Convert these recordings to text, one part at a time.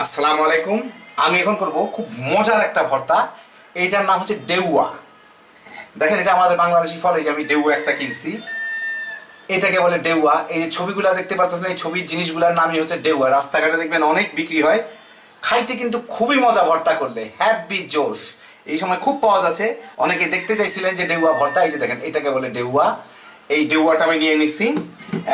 আসসালামু আলাইকুম। আমি এখন করব খুব মজার একটা ভর্তা। এইটার নাম হচ্ছে ডেউয়া। দেখেন, এটা আমাদের বাংলাদেশি ফল। এই যে আমি ডেউয়া একটা কিনছি, এটাকে বলে ডেউয়া। এই যে ছবিগুলো দেখতে পাচ্ছেন, এই ছবির জিনিসগুলোর নামই হচ্ছে ডেউয়া। রাস্তাঘাটে দেখবেন অনেক বিক্রি হয়। খাইতে কিন্তু খুবই মজা, ভর্তা করলে হ্যাপি জোশ। এই সময় খুব পাওয়া যাচ্ছে। অনেকে দেখতে চাইছিলেন যে ডেউয়া ভর্তা। এই যে দেখেন, এটাকে বলে ডেউয়া। এই ডেউয়াটা আমি নিয়ে নিচ্ছি।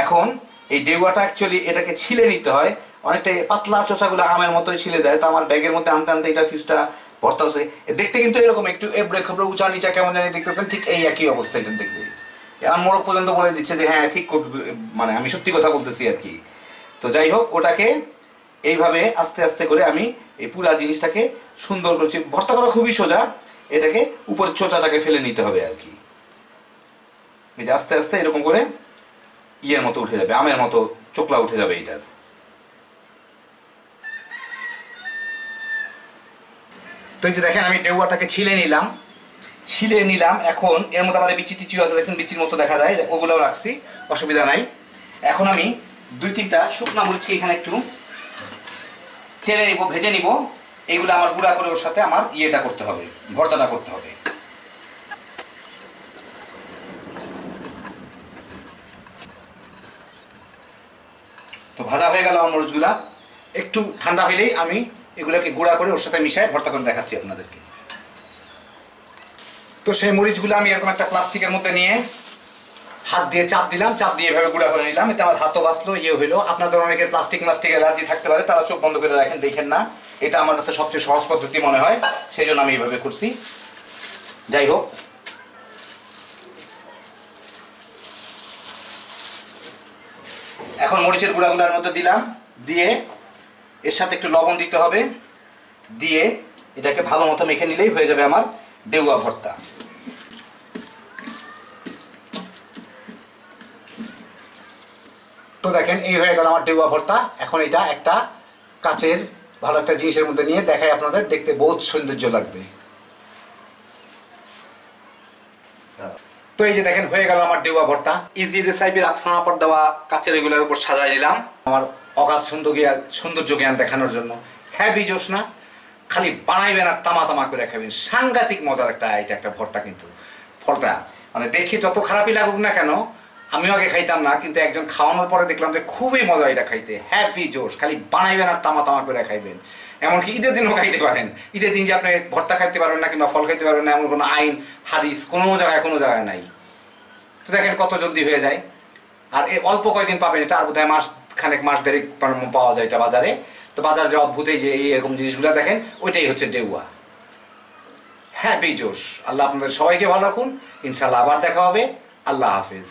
এখন এই ডেউয়াটা অ্যাকচুয়ালি এটাকে ছিলে নিতে হয়। অনেকটা পাতলা চোচাগুলো আমের মতোই ছিলে যায়। তো আমার ব্যাগের মধ্যে আনতে আনতে এটা কিছুটা ভর্তা হচ্ছে। দেখতে কিন্তু এরকম একটু এবড়ে খেবড়ে উঁচা নিচা কেমন জানি দেখতেছেন, ঠিক এই একই অবস্থা এটা দেখতে। আমার মোড়ক পর্যন্ত বলে দিচ্ছে যে হ্যাঁ ঠিক করবে, মানে আমি সত্যি কথা বলতেছি আর কি। তো যাই হোক, ওটাকে এইভাবে আস্তে আস্তে করে আমি এই পুরা জিনিসটাকে সুন্দর করছি। ভর্তা করা খুবই সোজা। এটাকে উপরের চোচাটাকে ফেলে নিতে হবে আর কি। এই যে আস্তে আস্তে এরকম করে ইয়ের মতো উঠে যাবে, আমের মতো চোকলা উঠে যাবে এইটার। তো এই যে দেখেন, আমি ডেউয়াটাকে ছিলে নিলাম। এখন এর মধ্যে আমাদের বিচি টিচিও আছে, দেখেন বিচির মতো দেখা যায়, ওগুলোও রাখছি, অসুবিধা নাই। এখন আমি 2-3টা শুকনা মরিচকে এখানে একটু তেলে নিব, ভেজে নিব। এইগুলো আমার গুঁড়া করে ওর সাথে আমার ইয়েটা করতে হবে, ভর্তাটা করতে হবে। তো ভাজা হয়ে গেল আমার মরিচগুলা। একটু ঠান্ডা হইলেই আমি এগুলোকে গুঁড়া করে ওর সাথে মিশাই ভর্তা করে দেখাচ্ছি আপনাদেরকে। তো সেই মরিচগুলো আমি এরকম একটা প্লাস্টিকের মধ্যে নিয়ে হাত দিয়ে চাপ দিলাম, চাপ দিয়ে এভাবে গুঁড়া করে নিলাম। এতে আমার হাতও বাঁচলো, ইয়ে হইলো। আপনাদের অনেকের প্লাস্টিক অ্যালার্জি থাকতে পারে, তারা চোখ বন্ধ করে রাখেন, দেখেন না। এটা আমার কাছে সবচেয়ে সহজ পদ্ধতি মনে হয়, সেই জন্য আমি এইভাবে করছি। যাই হোক, এখন মরিচের গুঁড়াগুলোর মধ্যে দিলাম, দিয়ে এর সাথে একটু লবণ দিতে হবে, দিয়ে এটাকে ভালো মতো মেখে নিলেই হয়ে যাবে আমার ডেউয়া ভর্তা। তো দেখেন, এই হয়ে গেল আমার ডেউয়া ভর্তা। এখন এটা একটা কাচের ভালো একটা জিনিসের মধ্যে নিয়ে দেখাই আপনাদের, দেখতে বহুত সৌন্দর্য লাগবে। তো এই যে দেখেন, হয়ে গেল আমার ডেউয়া ভর্তা। ইজি রেসিপির আফসানা পর দেওয়া কাচের এগুলোর উপর সাজাই দিলাম আমার অগাধ সৌন্দর্য জ্ঞান দেখানোর জন্য। হ্যাপি জোশ না? খালি বানাইবেন আর তামা তামা করে খাবেন। সাংঘাতিক মজার এটা একটা ভর্তা। কিন্তু ফলটা মানে দেখি যত খারাপই লাগুক না কেন, আমিও আগে খাইতাম না, কিন্তু একজন খাওয়ানোর পরে দেখলাম যে খুবই মজা এটা খাইতে। হ্যাপি জোশ, খালি বানাইবেন আর তামা তামা করে খাইবেন। এমনকি ঈদের দিনও খাইতে পারেন। ঈদের দিন যে আপনি ভর্তা খাইতে পারবেন না কিংবা ফল খাইতে পারবেন না, এমন কোনো আইন হাদিস কোনো জায়গায় নাই। তো দেখেন কত জলদি হয়ে যায়। আর অল্প কয়েকদিন পাবেন এটা, আর বোধহয় মাস দেড়েক পাওয়া যায় এটা বাজারে। তো বাজারে যে অদ্ভুত এই যে এরকম জিনিসগুলো দেখেন, ওইটাই হচ্ছে ডেউয়া। হ্যাপি জোশ। আল্লাহ আপনাদের সবাইকে ভালো রাখুন। ইনশাল্লাহ আবার দেখা হবে। আল্লাহ হাফিজ।